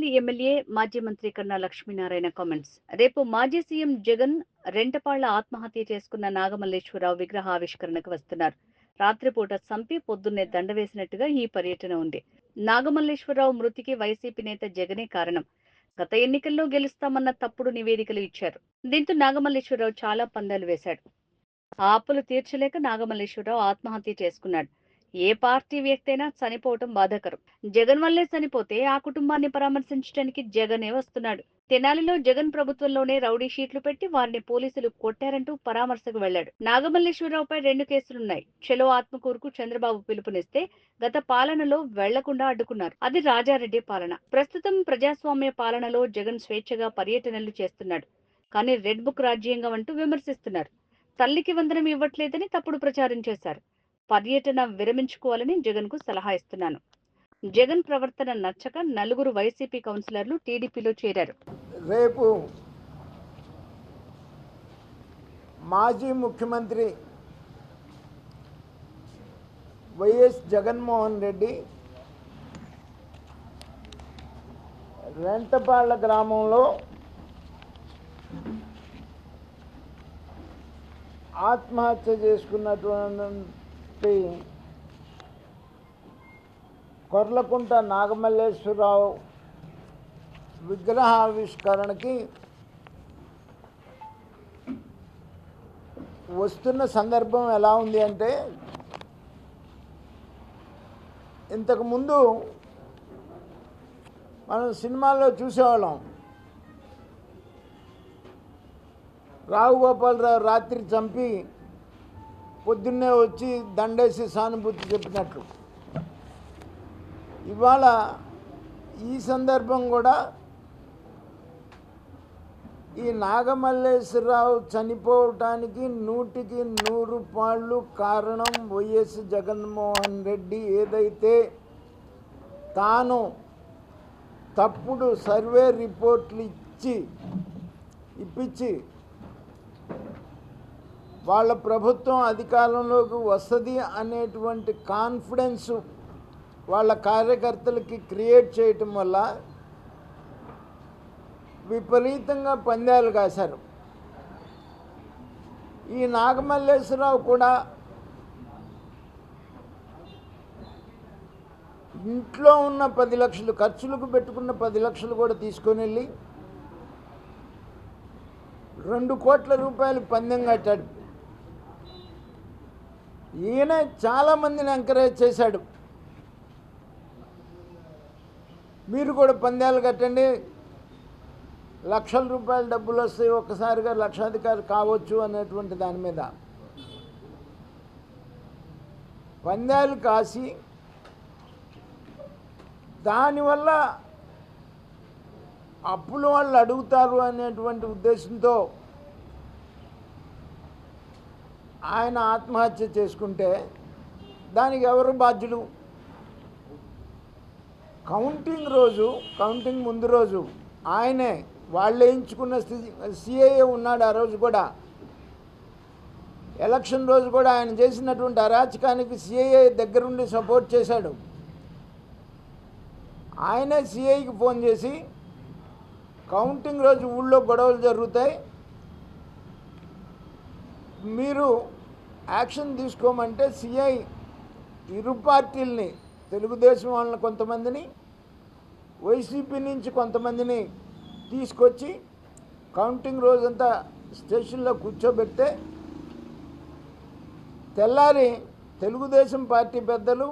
Tadepalli MLA మాజీ మంత్రి కన్నా లక్ష్మీనారాయణ కామెంట్స్. రేపు మాజీ సీఎం జగన్ రెంటపాళ్ల ఆత్మహత్య చేసుకున్న నాగమల్లేశ్వరరావు విగ్రహ ఆవిష్కరణకు వస్తున్నారు. రాత్రిపూట సంపి పొద్దున్నే దండ వేసినట్టుగా ఈ పర్యటన ఉంది. నాగమల్లేశ్వరరావు మృతికి వైసీపీ నేత జగనే కారణం. గత ఎన్నికల్లో గెలుస్తామన్న తప్పుడు నివేదికలు ఇచ్చారు. దీంతో నాగమల్లేశ్వరరావు చాలా పందాలు వేశాడు. ఆ అప్పులు తీర్చలేక నాగమల్లేశ్వరరావు ఆత్మహత్య చేసుకున్నాడు. ఏ పార్టీ వ్యక్తి అయినా చనిపోవటం బాధాకరం. జగన్ వల్లే చనిపోతే ఆ కుటుంబాన్ని పరామర్శించడానికి జగనే వస్తున్నాడు. తెనాలిలో జగన్ ప్రభుత్వంలోనే రౌడీ షీట్లు పెట్టి వారిని పోలీసులు కొట్టారంటూ పరామర్శకు వెళ్లాడు. నాగమల్లేశ్వరరావుపై 2 కేసులున్నాయి. చెలో ఆత్మకూరుకు చంద్రబాబు పిలుపునిస్తే గత పాలనలో వెళ్లకుండా అడ్డుకున్నారు. అది రాజారెడ్డి పాలన. ప్రస్తుతం ప్రజాస్వామ్య పాలనలో జగన్ స్వేచ్ఛగా పర్యటనలు చేస్తున్నాడు. కానీ రెడ్ బుక్ రాజ్యాంగం అంటూ విమర్శిస్తున్నారు. తల్లికి వందనం ఇవ్వట్లేదని తప్పుడు ప్రచారం చేశారు. పర్యటన విరమించుకోవాలని జగన్ కు సలహా ఇస్తున్నాను. జగన్ ప్రవర్తన నచ్చక నలుగురు వైసీపీ కౌన్సిలర్లు టీడీపీలో చేరారు. రేపు మాజీ ముఖ్యమంత్రి వైఎస్ జగన్మోహన్ రెడ్డి రెంటపాళ్ల గ్రామంలో ఆత్మహత్య చేసుకున్నటువంటి కొర్లకుంట నాగమల్లేశ్వరరావు విగ్రహావిష్కరణకి వస్తున్న సందర్భం ఎలా ఉంది అంటే, ఇంతకుముందు మనం సినిమాల్లో చూసేవాళ్ళం. రావుగోపాలరావు రాత్రి చంపి పొద్దున్నే వచ్చి దండేసి సానుభూతి చెప్పినట్లు. ఇవాళ ఈ సందర్భం కూడా ఈ నాగమల్లేశ్వరరావు చనిపోవటానికి 100కి 100 పాళ్ళు కారణం వైఎస్ జగన్మోహన్ రెడ్డి ఏదైతే తాను తప్పుడు సర్వే రిపోర్ట్లు ఇప్పించి వాళ్ళ ప్రభుత్వం అధికారంలోకి వస్తుంది అనేటువంటి కాన్ఫిడెన్స్ వాళ్ళ కార్యకర్తలకి క్రియేట్ చేయటం వల్ల విపరీతంగా పందాలు కాశారు. ఈ నాగమల్లేశ్వరరావు కూడా ఇంట్లో ఉన్న 10 లక్షలు ఖర్చులకు పెట్టుకున్న 10 లక్షలు కూడా తీసుకొని వెళ్ళి 2 కోట్ల రూపాయలు పందెం కట్టాడు. ఈయన చాలామందిని ఎంకరేజ్ చేశాడు. మీరు కూడా పందాలు కట్టండి, లక్షల రూపాయల డబ్బులు వస్తాయి, ఒక్కసారిగా లక్షాధికారి కావచ్చు అనేటువంటి దాని మీద పందాలు కాసి దానివల్ల అప్పులు వాళ్ళు అడుగుతారు అనేటువంటి ఉద్దేశంతో ఆయన ఆత్మహత్య చేసుకుంటే దానికి ఎవరు బాధ్యులు? కౌంటింగ్ ముందు రోజు ఆయనే వాళ్ళు వేయించుకున్న సిఐఏ ఉన్నాడు. ఆ రోజు కూడా ఎలక్షన్ రోజు కూడా ఆయన చేసినటువంటి అరాచకానికి సిఐఏ దగ్గరుండి సపోర్ట్ చేశాడు. ఆయనే సిఐకి ఫోన్ చేసి కౌంటింగ్ రోజు ఊళ్ళో గొడవలు జరుగుతాయి, మీరు యాక్షన్ తీసుకోమంటే సిఐ ఇరు పార్టీలని, తెలుగుదేశం వాళ్ళని కొంతమందిని, వైసీపీ నుంచి కొంతమందిని తీసుకొచ్చి కౌంటింగ్ రోజంతా స్టేషన్లో కూర్చోబెడితే తెల్లారి తెలుగుదేశం పార్టీ పెద్దలు,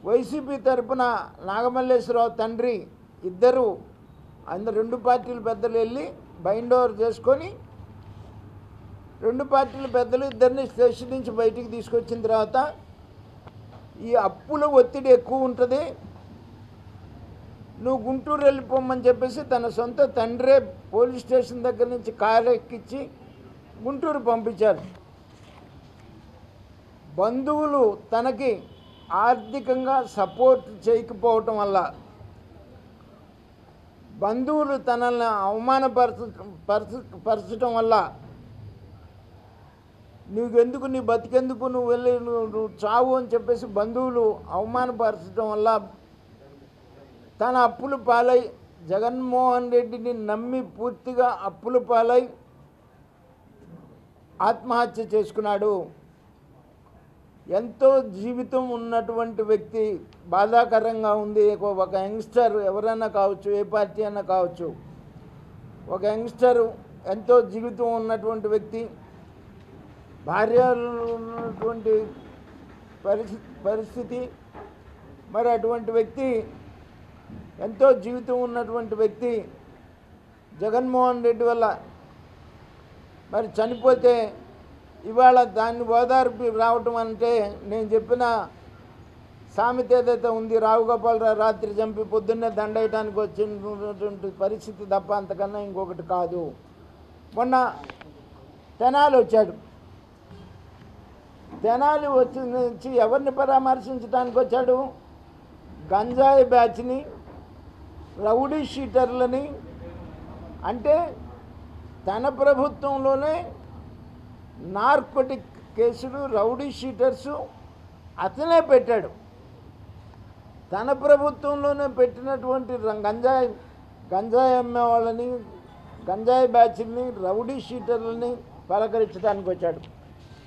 వైసీపీ తరపున నాగమల్లేశ్వరరావు తండ్రి ఇద్దరు, అందరు 2 పార్టీల పెద్దలు వెళ్ళి బైండ్ ఓవర్ చేసుకొని 2 పార్టీల పెద్దలు ఇద్దరిని స్టేషన్ నుంచి బయటికి తీసుకొచ్చిన తర్వాత ఈ అప్పుల ఒత్తిడి ఎక్కువ ఉంటుంది, నువ్వు గుంటూరు వెళ్ళిపోమని చెప్పేసి తన సొంత తండ్రే పోలీస్ స్టేషన్ దగ్గర నుంచి కారు ఎక్కించి గుంటూరు పంపించారు. బంధువులు తనకి ఆర్థికంగా సపోర్ట్ చేయకపోవటం వల్ల, బంధువులు తనల్ని అవమానపరచడం వల్ల, నీకెందుకు, నీ బతికెందుకు, నువ్వు వెళ్ళి నువ్వు చావు అని చెప్పేసి బంధువులు అవమానపరచడం వల్ల తన అప్పుల పాలై జగన్మోహన్ రెడ్డిని నమ్మి పూర్తిగా అప్పుల పాలై ఆత్మహత్య చేసుకున్నాడు. ఎంతో జీవితం ఉన్నటువంటి వ్యక్తి. బాధాకరంగా ఉంది. ఒక యంగ్స్టర్ ఎవరైనా కావచ్చు, ఏ పార్టీ అయినా కావచ్చు, ఒక యంగ్స్టరు ఎంతో జీవితం ఉన్నటువంటి వ్యక్తి, భార్య ఉన్నటువంటి పరిస్థితి, మరి అటువంటి వ్యక్తి, ఎంతో జీవితం ఉన్నటువంటి వ్యక్తి జగన్మోహన్ రెడ్డి వల్ల మరి చనిపోతే ఇవాళ దాన్ని ఓదార్పు రావటం అంటే నేను చెప్పిన సామెత ఏదైతే ఉంది, రావుగోపాలరావు రాత్రి చంపి పొద్దున్నే దండయటానికి వచ్చినటువంటి పరిస్థితి తప్ప అంతకన్నా ఇంకొకటి కాదు. మొన్న తెనాలి వచ్చాడు. తెనాలి వచ్చి ఎవరిని పరామర్శించడానికి వచ్చాడు? గంజాయి బ్యాచ్ని, రౌడీ షీటర్లని. అంటే తన ప్రభుత్వంలోనే నార్కోటిక్ కేసులు, రౌడీ షీటర్సు అతనే పెట్టాడు. తన ప్రభుత్వంలోనే పెట్టినటువంటి గంజాయి అమ్మే వాళ్ళని, గంజాయి బ్యాచ్ని, రౌడీ షీటర్లని పలకరించడానికి వచ్చాడు.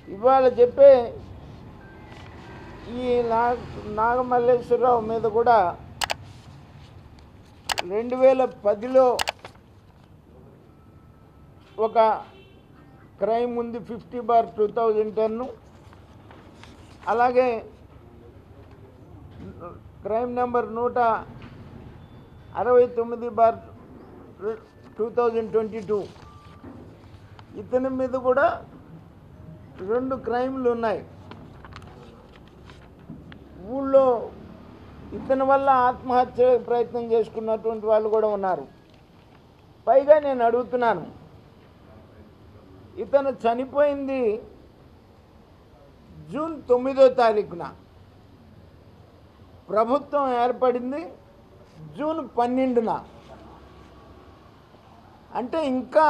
ఇవాళ చెప్పే ఈ నాగమల్లేశ్వరరావు మీద కూడా 2010లో ఒక క్రైమ్ ఉంది, 50/2010. అలాగే క్రైమ్ నెంబర్ 169/2022. ఇతని మీద కూడా 2 క్రైమ్లు ఉన్నాయి. ఊళ్ళో ఇతని వల్ల ఆత్మహత్య ప్రయత్నం చేసుకున్నటువంటి వాళ్ళు కూడా ఉన్నారు. పైగా నేను అడుగుతున్నాను, ఇతను చనిపోయింది జూన్ 9వ తారీఖున, ప్రభుత్వం ఏర్పడింది జూన్ 12న. అంటే ఇంకా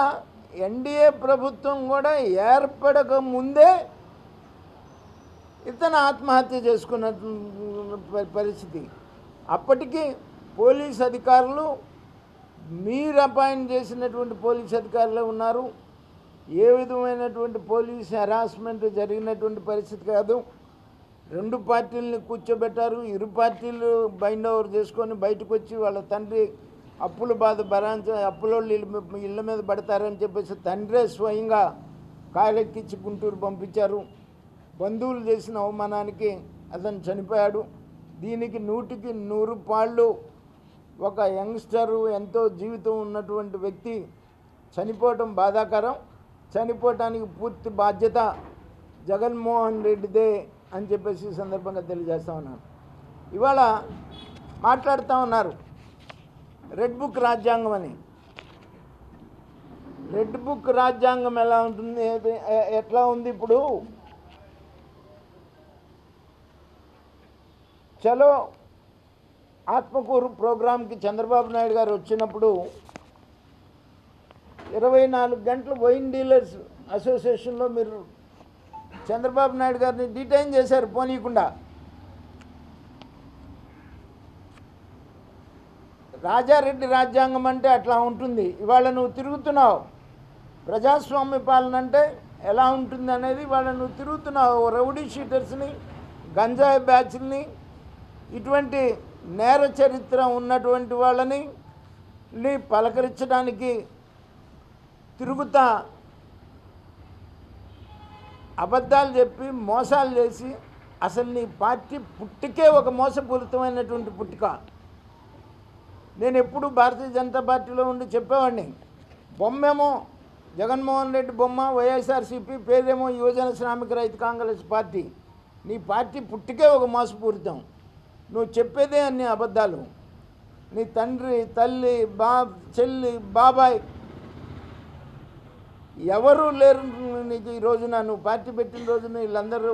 ఎన్డీఏ ప్రభుత్వం కూడా ఏర్పడక ముందే ఇతను ఆత్మహత్య చేసుకున్న పరిస్థితి. అప్పటికి పోలీస్ అధికారులు, మీరు అపాయింట్ చేసినటువంటి పోలీస్ అధికారులే ఉన్నారు. ఏ విధమైనటువంటి పోలీస్ హెరాస్మెంట్ జరిగినటువంటి పరిస్థితి కాదు. 2 పార్టీలని కూర్చోబెట్టారు. ఇరు పార్టీలు బైండ్ ఓవర్ చేసుకొని బయటకు వచ్చి వాళ్ళ తండ్రి అప్పుల బాధ అప్పులోళ్ళు ఇళ్ళ మీద పడతారని చెప్పేసి తండ్రే స్వయంగా కారెక్కించి గుంటూరు పంపించారు. బంధువులు చేసిన అవమానానికి అతను చనిపోయాడు. దీనికి 100కి 100 పాళ్ళు ఒక యంగ్స్టరు, ఎంతో జీవితం ఉన్నటువంటి వ్యక్తి చనిపోవటం బాధాకరం. చనిపోవటానికి పూర్తి బాధ్యత జగన్మోహన్ రెడ్డిదే అని చెప్పేసి ఈ సందర్భంగా తెలియజేస్తూ ఉన్నాను. ఇవాళ మాట్లాడుతూ ఉన్నారు రెడ్ బుక్ రాజ్యాంగం అని. రెడ్ బుక్ రాజ్యాంగం ఎలా ఉంటుంది, ఎట్లా ఉంది? ఇప్పుడు చలో ఆత్మకూరు ప్రోగ్రాంకి చంద్రబాబు నాయుడు గారు వచ్చినప్పుడు 24 గంటలు వైన్ డీలర్స్ అసోసియేషన్లో మీరు చంద్రబాబు నాయుడు గారిని డిటైన్ చేశారు పోనీయకుండా. రాజారెడ్డి రాజ్యాంగం అంటే అట్లా ఉంటుంది. ఇవాళ నువ్వు తిరుగుతున్నావు. ప్రజాస్వామ్య పాలన అంటే ఎలా ఉంటుంది అనేది ఇవాళ నువ్వు తిరుగుతున్నావు. రౌడీ షీటర్స్ని, గంజాయి బ్యాచ్ని, ఇటువంటి నేర చరిత్ర ఉన్నటువంటి వాళ్ళని పలకరించడానికి తిరుగుతా అబద్ధాలు చెప్పి మోసాలు చేసి అసలు నీ పార్టీ పుట్టికే ఒక మోసపూరితమైనటువంటి పుట్టిక. నేను ఎప్పుడు భారతీయ జనతా పార్టీలో ఉండి చెప్పేవాడిని, బొమ్మేమో జగన్మోహన్ రెడ్డి బొమ్మ, వైఎస్ఆర్సీపీ పేరేమో యువజన శ్రామిక రైతు కాంగ్రెస్ పార్టీ. నీ పార్టీ పుట్టికే ఒక మోసపూరితం. నువ్వు చెప్పేదే అన్ని అబద్ధాలు. నీ తండ్రి, తల్లి, చెల్లి, బాబాయ్ ఎవరు లేరు నీకు. ఈ రోజున నువ్వు పార్టీ పెట్టిన రోజున వీళ్ళందరూ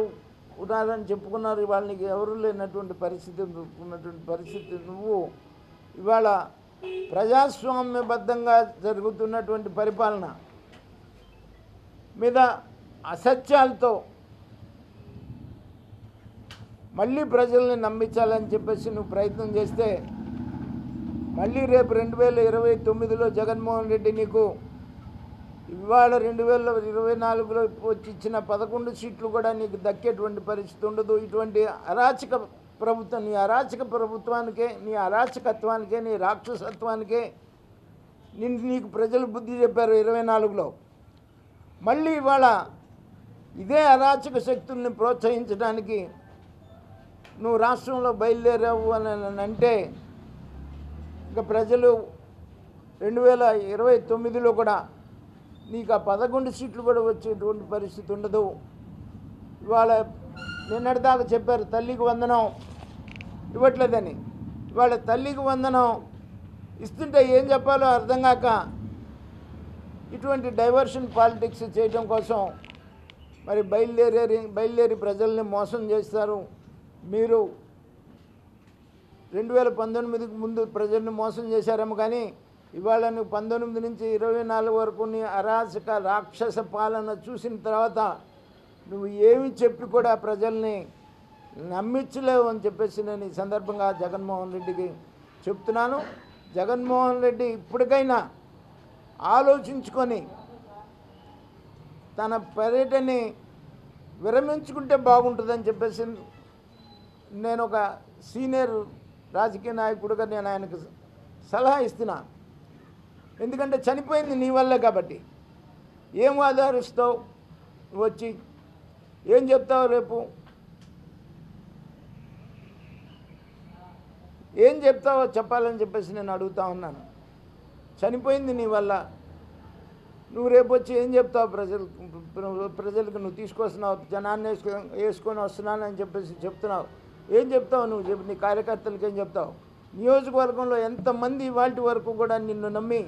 ఉన్నారని చెప్పుకున్నారు. ఇవాళ నీకు ఎవరు లేనటువంటి పరిస్థితి నువ్వు ఇవాళ ప్రజాస్వామ్యబద్ధంగా జరుగుతున్నటువంటి పరిపాలన మీద అసత్యాలతో మళ్ళీ ప్రజల్ని నమ్మించాలని చెప్పేసి నువ్వు ప్రయత్నం చేస్తే మళ్ళీ రేపు 2029లో జగన్మోహన్ రెడ్డి నీకు ఇవాళ 2024లో వచ్చి ఇచ్చిన 11 సీట్లు కూడా నీకు దక్కేటువంటి పరిస్థితి ఉండదు. ఇటువంటి అరాచక ప్రభుత్వం, నీ అరాచక ప్రభుత్వానికే, నీ అరాచకత్వానికే, నీ రాక్షసత్వానికే నీకు ప్రజలు బుద్ధి చెప్పారు 24లో. మళ్ళీ ఇవాళ ఇదే అరాచక శక్తుల్ని ప్రోత్సహించడానికి నువ్వు రాష్ట్రంలో బయలుదేరావు అని అంటే ఇంకా ప్రజలు 2029లో కూడా నీకు ఆ 11 సీట్లు కూడా వచ్చేటువంటి పరిస్థితి ఉండదు. ఇవాళ నిన్నటిదాకా చెప్పారు తల్లికి వందనం ఇవ్వట్లేదని. ఇవాళ తల్లికి వందనం ఇస్తుంటే ఏం చెప్పాలో అర్థం కాక ఇటువంటి డైవర్షన్ పాలిటిక్స్ చేయడం కోసం మరి బయలుదేరి ప్రజల్ని మోసం చేస్తారు. మీరు 2019కి ముందు ప్రజల్ని మోసం చేశారేమో, కానీ ఇవాళ నువ్వు 19 నుంచి 24 వరకు నీ అరాచక రాక్షస పాలన చూసిన తర్వాత నువ్వు ఏమి చెప్పి కూడా ప్రజల్ని నమ్మించలేవు అని చెప్పేసి నేను ఈ సందర్భంగా జగన్మోహన్ రెడ్డికి చెప్తున్నాను. జగన్మోహన్ రెడ్డి ఇప్పటికైనా ఆలోచించుకొని తన పర్యటనని విరమించుకుంటే బాగుంటుందని చెప్పేసి నేను ఒక సీనియర్ రాజకీయ నాయకుడిగా నేను ఆయనకు సలహా ఇస్తున్నాను. ఎందుకంటే చనిపోయింది నీ వల్లే కాబట్టి ఏం ఆధారిస్తావు వచ్చి, ఏం చెప్తావు రేపు, ఏం చెప్తావో చెప్పాలని చెప్పేసి నేను అడుగుతా ఉన్నాను. చనిపోయింది నీ వల్ల, నువ్వు రేపు వచ్చి ఏం చెప్తావు ప్రజలకు నువ్వు తీసుకొస్తున్నావు, జనాన్ని వేసుకొని వస్తున్నాను అని చెప్పేసి చెప్తున్నావు. ఏం చెప్తావు నువ్వు చెప్పు, నీ కార్యకర్తలకు ఏం చెప్తావు? నియోజకవర్గంలో ఎంతమంది ఇవాళ వరకు కూడా నిన్ను నమ్మి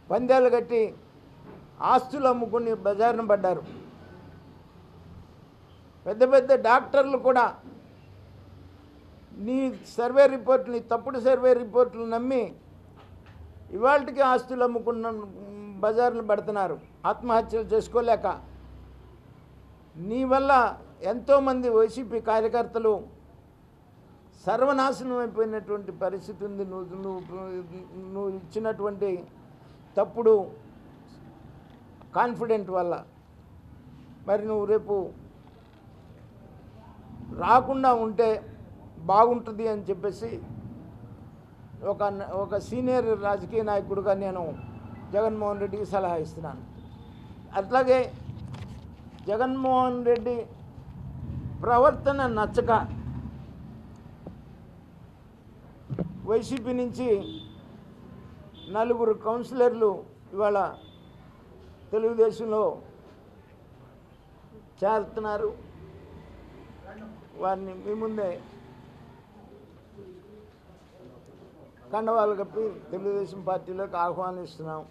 పందాలు కట్టి ఆస్తులు అమ్ముకుని బజారున పడ్డారు. పెద్ద పెద్ద డాక్టర్లు కూడా నీ సర్వే రిపోర్టులు, తప్పుడు సర్వే రిపోర్టులు నమ్మి ఇవాళకి ఆస్తులు అమ్ముకున్న బజార్లు పడుతున్నారు ఆత్మహత్యలు చేసుకోలేక. నీ వల్ల ఎంతోమంది వైసీపీ కార్యకర్తలు సర్వనాశనం అయిపోయినటువంటి పరిస్థితి ఉంది. నువ్వు ఇచ్చినటువంటి తప్పుడు కాన్ఫిడెంట్ వల్ల. మరి నువ్వు రేపు రాకుండా ఉంటే బాగుంటుంది అని చెప్పేసి ఒక సీనియర్ రాజకీయ నాయకుడిగా నేను జగన్మోహన్ రెడ్డికి సలహా ఇస్తున్నాను. అట్లాగే జగన్మోహన్ రెడ్డి ప్రవర్తన నచ్చక వైసీపీ నుంచి 4 కౌన్సిలర్లు ఇవాళ తెలుగుదేశంలో చేరుతున్నారు. వారిని మీ ముందే కండవాళ్ళు కప్పి తెలుగుదేశం పార్టీలోకి ఆహ్వానిస్తున్నాం.